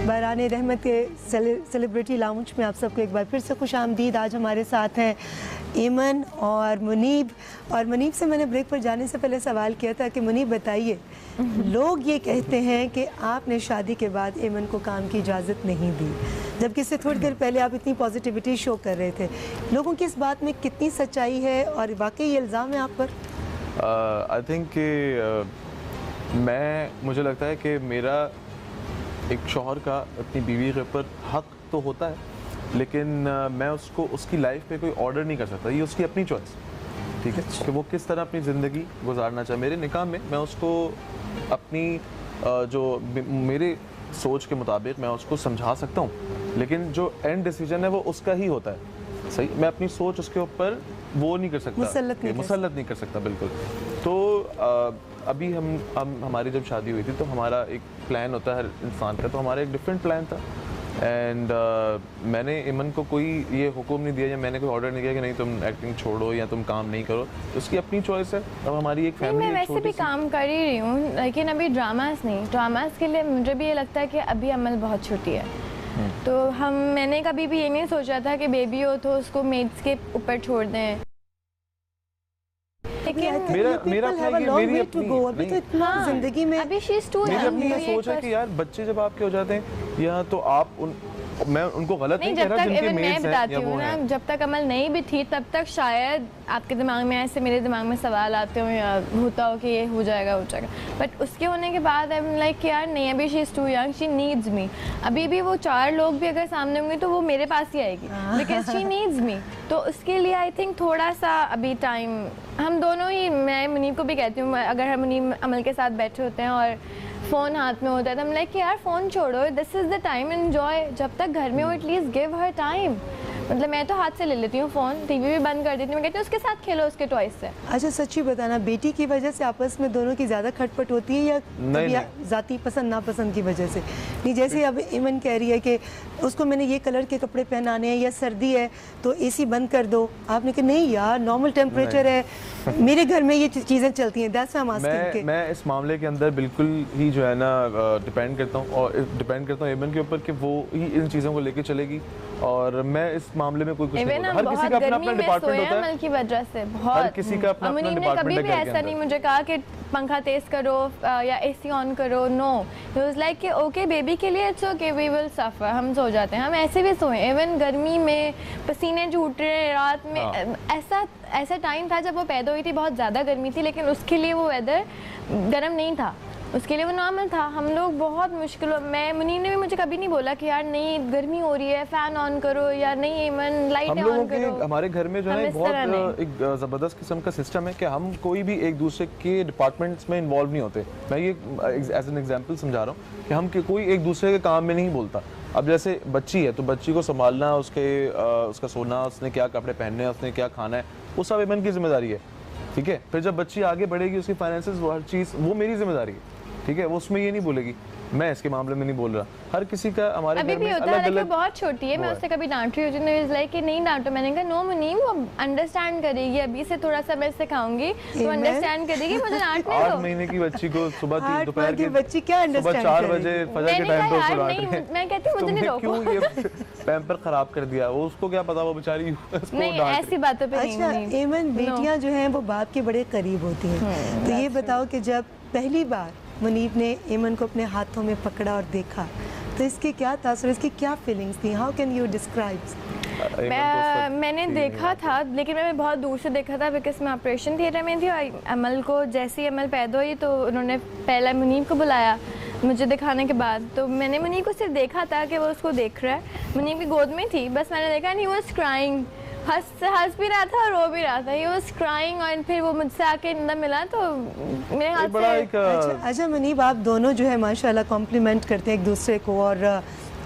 बहरान रहमत के celebrity lounge में आप सबको एक बार फिर से खुश आमदीद। आज हमारे साथ हैं एमन और मुनीब। और मुनीब से मैंने ब्रेक पर जाने से पहले सवाल किया था कि मुनीब बताइए, लोग ये कहते हैं कि आपने शादी के बाद एमन को काम की इजाज़त नहीं दी, जबकि इससे थोड़ी देर पहले आप इतनी पॉजिटिविटी शो कर रहे थे। लोगों की इस बात में कितनी सच्चाई है और वाकई ये इल्ज़ाम है आप पर? आई थिंक कि मुझे लगता है कि मेरा एक शौहर का अपनी बीवी के ऊपर हक तो होता है, लेकिन मैं उसको उसकी लाइफ पे कोई ऑर्डर नहीं कर सकता। ये उसकी अपनी चॉइस, ठीक है, कि वो किस तरह अपनी ज़िंदगी गुजारना चाहे। मेरे निकाह में मैं उसको अपनी जो मेरे सोच के मुताबिक मैं उसको समझा सकता हूँ, लेकिन जो एंड डिसीजन है वो उसका ही होता है। सही, मैं अपनी सोच उसके ऊपर वो नहीं कर सकता, मुसल्लत नहीं कर सकता, बिल्कुल। तो अभी हमारी जब शादी हुई थी तो हमारा एक प्लान होता है हर इंसान का, तो हमारा एक डिफरेंट प्लान था। एंड मैंने इमन को कोई ये हुक्म नहीं दिया या मैंने कोई ऑर्डर नहीं दिया कि नहीं तुम एक्टिंग छोड़ो या तुम काम नहीं करो, तो उसकी अपनी चॉइस है। अब हमारी एक फैमिली, मैं वैसे भी काम कर ही रही हूँ, लेकिन अभी ड्रामास के लिए मुझे भी ये लगता है कि अभी अमल बहुत छोटी है। तो मैंने कभी भी ये नहीं सोचा था कि बेबी हो तो उसको मेड्स के ऊपर छोड़ दें। मेरा मेरी अपनी जिंदगी में अभी मेरी अपनी ये सोच है कि यार बच्चे जब आपके हो जाते हैं या तो आप मैं उनको गलत नहीं कह रहा, जिनके मेड्स हैं या वो हैं। जब तक अमल नहीं भी थी तब तक शायद आपके दिमाग में ऐसे मेरे दिमाग में सवाल आते हो या होता हो कि ये हो जाएगा, बट उसके होने के बाद आई एम लाइक यार नहीं, अभी she is too young, she needs me. अभी भी वो 4 लोग भी अगर सामने होंगे तो वो मेरे पास ही आएगी, बिकॉज शी नीड्स मी। तो उसके लिए आई थिंक थोड़ा सा अभी टाइम, हम दोनों ही, मैं मुनीब को भी कहती हूँ, अगर हम मुनीब अमल के साथ बैठे होते हैं और फ़ोन हाथ में होता है तो हम लाइक कि यार फ़ोन छोड़ो, this is the time, enjoy. जब तक घर में हो एटलीस्ट गिव हर टाइम। मतलब मैं तो हाथ से ले लेती हूँ फ़ोन, टीवी भी बंद कर देती हूँ, मैं कहती हूँ उसके साथ खेलो, उसके टॉयज से। अच्छा सच्ची बताना, बेटी की वजह से आपस में दोनों की ज़्यादा खटपट होती है या ज़ाती पसंद नापसंद की वजह से? नहीं, जैसे अब इमन कह रही है कि उसको मैंने ये कलर के कपड़े पहनाने हैं या सर्दी है तो एसी बंद कर दो, आपने कहा नहीं यार नॉर्मल टेम्परेचर है, मेरे घर में ये चीज़ें चलती हैं। That's why I am asking. मैं इस मामले के अंदर बिल्कुल ही जो है ना डिपेंड करता हूँ इमन के ऊपर कि वो ही इन चीज़ों को लेके चलेगी, और मैं इस मामले में कोई कुछ नहीं बोलता। हर किसी का अपना डिपार्टमेंट होता है अमल की वजह से, बहुत हर किसी का अपना डिपार्टमेंट है। कभी भी ऐसा नहीं मुझे कहा कि पंखा तेज करो या एसी ऑन करो, नो, ही वाज लाइक कि ओके बेबी के लिए it's okay, we will suffer, हम सो जाते हैं, हम ऐसे भी सोए। इवन गर्मी में पसीने छूट रहे हैं रात में, ऐसा टाइम था जब वो पैदा हुई थी, बहुत ज़्यादा गर्मी थी, लेकिन उसके लिए वो वेदर गर्म नहीं था, उसके लिए वो नॉर्मल था। हम लोग बहुत मुश्किल, मुनीब ने भी मुझे कभी नहीं बोला कि यार नहीं गर्मी हो रही है फ़ैन ऑन करो या नहीं एमन लाइट ऑन करो। हमारे घर में जो है बहुत एक ज़बरदस्त किस्म का सिस्टम है कि हम कोई भी एक दूसरे के डिपार्टमेंट्स में इन्वॉल्व नहीं होते। मैं ये एज एन एग्जांपल समझा रहा हूँ कि हम कोई एक दूसरे के काम में नहीं बोलता। अब जैसे बच्ची है तो बच्ची को संभालना, उसका सोना, उसने क्या कपड़े पहनने हैं, उसने क्या खाना है, वो सब इमन की जिम्मेदारी है, ठीक है। फिर जब बच्ची आगे बढ़ेगी उसकी फाइनेंसेस, वो हर चीज़ वो मेरी जिम्मेदारी है, ठीक है। वो उसमें ये नहीं बोलेगी, मैं इसके मामले में नहीं बोल रहा। हर किसी का हमारे घर में अलग-अलग। बहुत छोटी है, मैं उससे कभी डांट रही होती हूँ, लाइक कि नहीं डांटो, मैंने कहा नो मुनीब, वो अंडरस्टैंड करेगी, अभी से थोड़ा सा मैं सिखाऊंगी तो अंडरस्टैंड करेगी, मुझे डांटने दो। 8 महीने की बच्ची को सुबह 3 दोपहर की बच्ची क्या अंडरस्टैंड करेगी? 4 बजे फजर के टाइम पे उसको डांट रही है। मैं कहती हूँ मुझे नहीं रोको, क्यों ये पैम्पर खराब कर दिया, वो उसको क्या पता, वो बेचारी उसको नहीं ऐसी बातों पे नहीं। अच्छा एमन, बेटियां जो हैं वो बाप के बड़े करीब होती हैं, तो ये बताओ कि जब पहली बार मुनीब ने एमन को अपने हाथों में पकड़ा और देखा तो इसके क्या तासुर, इसकी क्या फीलिंग्स थी? How can you describe? मैंने देखा था, लेकिन मैंने बहुत दूर से देखा था बिकॉज मैं ऑपरेशन थिएटर में थी, और अमल को जैसे ही अमल पैदा हुई तो उन्होंने पहला मुनीब को बुलाया मुझे दिखाने के बाद, तो मैंने मुनीब को सिर्फ देखा था कि वो उसको देख रहा है, मुनीब की गोद में थी, बस मैंने देखा नहीं, वो क्राइंग, हंस भी रहा था और रो भी रहा था, ही वाज क्राइंग, और फिर वो मुझसे आके अंदर मिला तो मेरे हाथ से। अच्छा मुनीब, आप दोनों जो है माशाल्लाह कॉम्प्लीमेंट करते हैं एक दूसरे को, और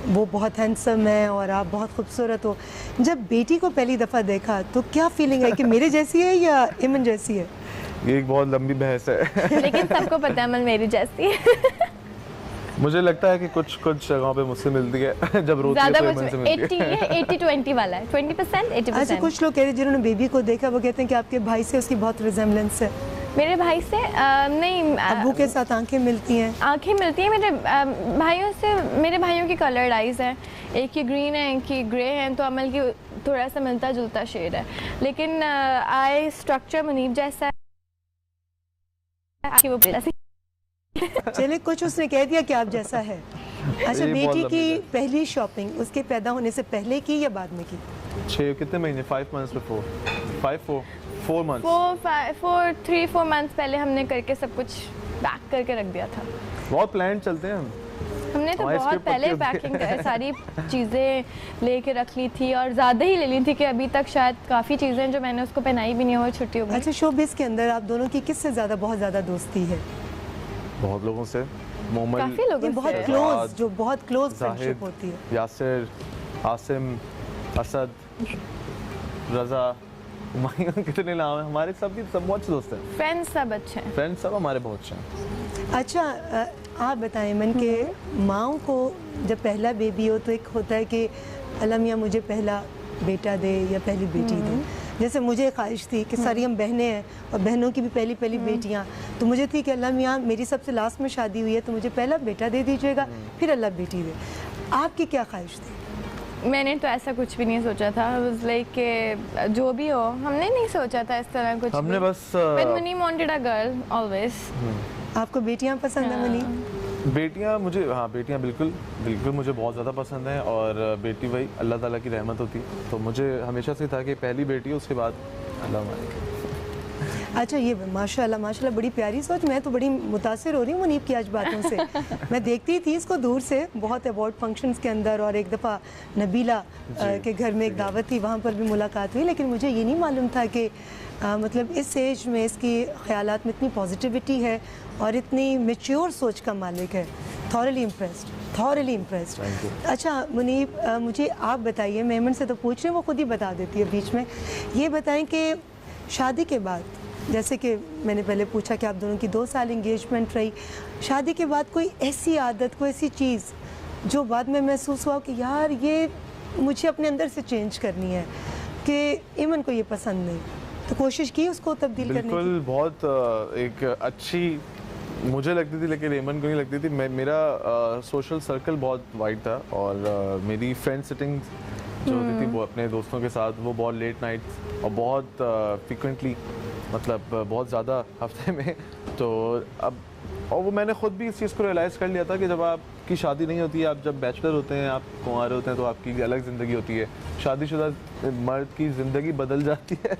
वो बहुत हैंडसम है और आप बहुत खूबसूरत हो। जब बेटी को पहली दफ़ा देखा तो क्या फीलिंग है कि मेरे जैसी है या इमन जैसी है? ये एक बहुत लंबी बहस है लेकिन सबको पता है अमल मेरी जैसी है। मुझे लगता है कि कुछ जगहों पे मुझसे मिलती है, जब रोती है तो इमन से मिलती है। 80-20 वाला है, 20% 80%। अच्छा कुछ लोग कह रहे हैं जिन्होंने बेबी को देखा वो कहते हैं कि आपके भाई से उसकी बहुत रिजेम्बलेंस है। मेरे भाई से नहीं अब्बू के साथ आंखें मिलती हैं? आंखें मिलती हैं मेरे भाइयों से। मेरे भाइयों की कलर्ड आइज़ हैं, एक की ग्रीन है एक की ग्रे है, तो अमल की थोड़ा सा मिलता जुलता शेड है, लेकिन आई स्ट्रक्चर मुनीब जैसा है कि वो ऐसे। चले कुछ उसने कह दिया कि आप जैसा है। अच्छा, ये बहुत बेटी लंबी की है। पहली शॉपिंग उसके पैदा होने से पहले की या बाद में की? 6 कितने महीने, 5 months before, 4 months। 3-4 मंथ्स पहले हमने करके सब कुछ पैक करके रख दिया था। बहुत प्लान चलते हैं हम। हमने तो हमारी बहुत script पहले पक्की होती पैकिंग सारी चीज़ें लेके रख ली थी, और ज़्यादा ही ले ली थी कि अभी तक शायद काफ़ी चीज़ें जो मैंने उसको पहनाई भी नहीं हो छुट्टियों में। अच्छा, शोबिज़ के अंदर आप दोनों की किससे ज़्यादा बहुत ज़्यादा दोस्ती है? बहुत लोगों से, मोमल, काफ़ी लोगों ये बहुत से। क्लोज, जो बहुत क्लोज जाहिद, फ्रेंडशिप होती है। यासिर, आसिम, असद, रजा, हुमायूं, कितने नाम हैं हमारे। सब बहुत अच्छे दोस्त हैं, फ्रेंड्स सब अच्छे हैं। फ्रेंड्स सब हमारे बहुत अच्छे हैं। अच्छा, आप बताएं मन के माँओं को जब पहला बेबी हो तो एक होता है कि अल्लाह मियाँ मुझे पहला बेटा दे या पहली बेटी दे। जैसे मुझे ख्वाहिश थी कि सारी हम बहनें हैं और बहनों की भी पहली पहली बेटियाँ, तो मुझे थी कि अल्लाह मियाँ मेरी सबसे लास्ट में शादी हुई है तो मुझे पहला बेटा दे दीजिएगा, फिर अल्लाह बेटी दे। आपकी क्या ख्वाहिश थी? मैंने तो ऐसा कुछ भी नहीं सोचा था। लाइक कि जो भी हो, हमने नहीं सोचा था इस तरह कुछ हमने भी। बस But Muni wanted a girl always। आपको बेटियाँ पसंद है मनी? बेटियां मुझे, हाँ बेटियां बिल्कुल बिल्कुल मुझे बहुत ज़्यादा पसंद हैं, और बेटी भाई अल्लाह ताला की रहमत होती, तो मुझे हमेशा से था कि पहली बेटी, उसके बाद अल्लाह मालिक। अच्छा, ये माशाल्लाह माशाल्लाह बड़ी प्यारी सोच। मैं तो बड़ी मुतासिर हो रही हूँ मुनीब की आज बातों से। मैं देखती थी इसको दूर से बहुत अवार्ड फंक्शंस के अंदर, और एक दफ़ा नबीला के घर में एक दावत थी, वहाँ पर भी मुलाकात हुई, लेकिन मुझे ये नहीं मालूम था कि मतलब इस एज में इसकी ख्यालात में इतनी पॉजिटिविटी है और इतनी मेच्योर सोच का मालिक है। Thoroughly impressed. अच्छा मुनीब, मुझे आप बताइए, मेमन से तो पूछ रहे हैं, वो खुद ही बता देती है बीच में। ये बताएं कि शादी के बाद, जैसे कि मैंने पहले पूछा कि आप दोनों की 2 साल इंगेजमेंट रही, शादी के बाद कोई ऐसी आदत, कोई ऐसी चीज़ जो बाद में महसूस हुआ कि यार ये मुझे अपने अंदर से चेंज करनी है, कि ईमन को ये पसंद नहीं, तो कोशिश की उसको तब्दील करने की? बिल्कुल, बहुत एक अच्छी मुझे लगती थी, लेकिन रेमन को नहीं लगती थी। मेरा सोशल सर्कल बहुत वाइड था, और मेरी फ्रेंड सिटिंग जो होती थी वो अपने दोस्तों के साथ, वो बहुत लेट नाइट और बहुत फ्रिक्वेंटली, मतलब बहुत ज़्यादा हफ्ते में। तो अब, और वो मैंने ख़ुद भी इस चीज़ को रियलाइज़ कर लिया था कि जब आपकी शादी नहीं होती है, आप जब बैचलर होते हैं, आप कुंवारे होते हैं, तो आपकी अलग ज़िंदगी होती है। शादीशुदा मर्द की ज़िंदगी बदल जाती है।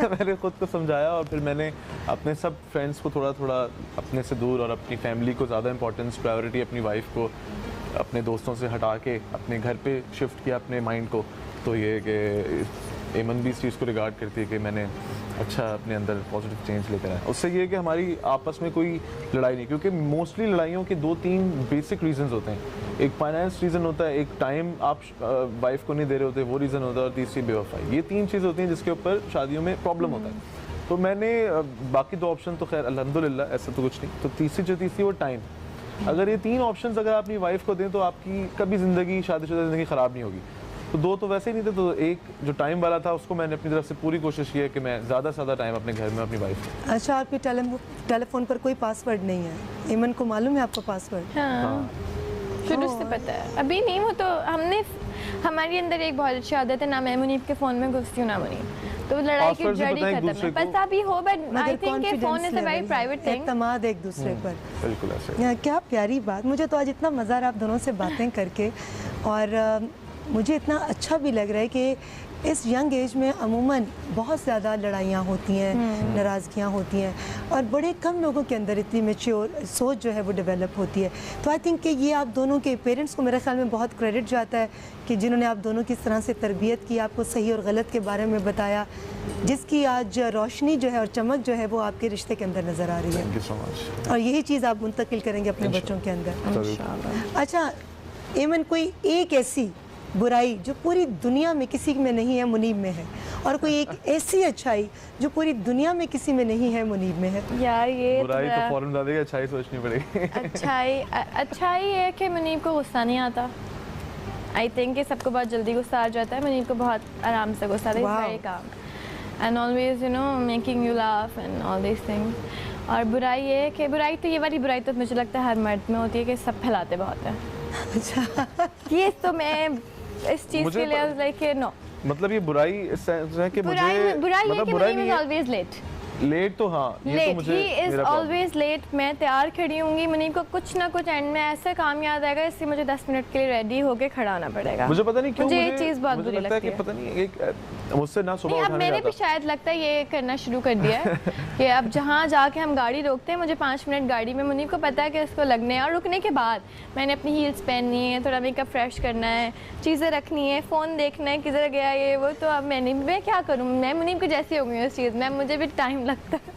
मैंने ख़ुद को समझाया, और फिर मैंने अपने सब फ्रेंड्स को थोड़ा थोड़ा अपने से दूर, और अपनी फैमिली को ज़्यादा इंपॉर्टेंस, प्रायोरिटी अपनी वाइफ को अपने दोस्तों से हटा के अपने घर पे शिफ्ट किया अपने माइंड को। तो ये कि एमन भी इस चीज़ को रिगार्ड करती है कि मैंने अच्छा अपने अंदर पॉजिटिव चेंज लेकर आया। उससे ये है कि हमारी आपस में कोई लड़ाई नहीं, क्योंकि मोस्टली लड़ाइयों के 2-3 बेसिक रीजंस होते हैं। एक फाइनेंस रीज़न होता है, एक टाइम आप वाइफ को नहीं दे रहे होते वो रीज़न होता है, और तीसरी बेवफाई। ये 3 चीज़ होती हैं जिसके ऊपर शादियों में प्रॉब्लम होता है। तो मैंने बाकी 2 ऑप्शन तो खैर अल्हम्दुलिल्लाह ऐसा तो कुछ नहीं, तो तीसरी वो टाइम। अगर ये 3 ऑप्शंस अगर आप अपनी वाइफ को दें तो आपकी कभी ज़िंदगी, शादीशुदा ज़िंदगी ख़राब नहीं होगी। तो 2 तो वैसे ही नहीं थे, तो एक जो टाइम वाला था उसको मैंने अपनी तरफ से पूरी कोशिश की है कि मैं ज़्यादा से ज़्यादा टाइम अपने घर में अपनी वाइफ को। अच्छा, आपके टेलीफोन पर कोई पासवर्ड नहीं है? ईमन को मालूम है आपका पासवर्ड? हाँ, शुरू से पता है। अभी नहीं, वो तो हमारी अंदर एक बहुत अच्छी आदत है, ना मैं मुनीब के फ़ोन में घुसती हूँ ना मुनीब, तो लड़ाई की जड़ ही खत्म है। पता भी हो, बट आई थिंक कि phone is a very private thing. एतमाद एक दूसरे पर। बिल्कुल ऐसे। क्या प्यारी बात। मुझे तो आज इतना मज़ा आ रहा आप दोनों से बातें करके, और मुझे इतना अच्छा भी लग रहा है कि इस यंग एज में अमूमन बहुत ज़्यादा लड़ाइयाँ होती हैं, नाराज़गियाँ होती हैं, और बड़े कम लोगों के अंदर इतनी मैच्योर सोच जो है वो डेवलप होती है। तो आई थिंक कि ये आप दोनों के पेरेंट्स को मेरे ख्याल में बहुत क्रेडिट जाता है कि जिन्होंने आप दोनों की इस तरह से तरबियत की, आपको सही और गलत के बारे में बताया, जिसकी आज रोशनी जो है और चमक जो है वो आपके रिश्ते के अंदर नज़र आ रही है। Thank you so much. और यही चीज़ आप मुंतकिल करेंगे अपने बच्चों के अंदर। अच्छा ईमन, कोई एक ऐसी बुराई जो पूरी दुनिया में किसी में नहीं है, मुनीब में है, और कोई एक ऐसी अच्छाई जो पूरी दुनिया में किसी में नहीं है, मुनीब में है? यार ये बुराई तो फौरन बता देगा, अच्छाई सोचनी पड़ेगी। अच्छाई है कि मुनीब को गुस्सा नहीं आता। आई थिंक कि सबको बहुत जल्दी गुस्सा आ जाता है, मुनीब को बहुत आराम से गुस्सा आता है। Very calm. And always you know making you laugh and all this things. और बुराई ये है कि बुराई तो ये वाली बुराई तो मुझे लगता है हर मर्द में होती है कि सब फैलाते बहुत है। अच्छा ये तो मैं इस चीज़ मुझे के लिए लाइक नो मतलब ये बुराई इस सेंस है कि बुराई मुझे बुराई ये मतलब कि बुराई मुनीब नहीं इज है, ऑलवेज लेट। लेट तो हाँ ये तो लेट मुझे ही इज मेरा problem। Always late. मैं तैयार खड़ी होंगी, मुनीब को कुछ ना कुछ एंड में ऐसा काम याद आएगा इससे मुझे 10 मिनट के लिए रेडी होके खड़ा होना पड़ेगा। मुझे पता नहीं क्यों मुझे ये चीज़ बहुत मुझे बुरी लगता है लगती कि है। पता नहीं एक मुझसे ना सुबह नहीं, अब उठा नहीं मैंने भी जाता। शायद लगता है ये करना शुरू कर दिया है कि अब जहाँ जाके हम गाड़ी रोकते हैं मुझे 5 मिनट गाड़ी में, मुनीब को पता है कि इसको लगने हैं और रुकने के बाद मैंने अपनी हील्स पहननी है, थोड़ा मेकअप फ्रेश करना है, चीज़ें रखनी है, फ़ोन देखना है किधर गया ये वो। तो अब मैं क्या करूँ, मैं मुनीब को जैसी हो गई हूँ इस चीज़ में, मुझे भी टाइम लगता है।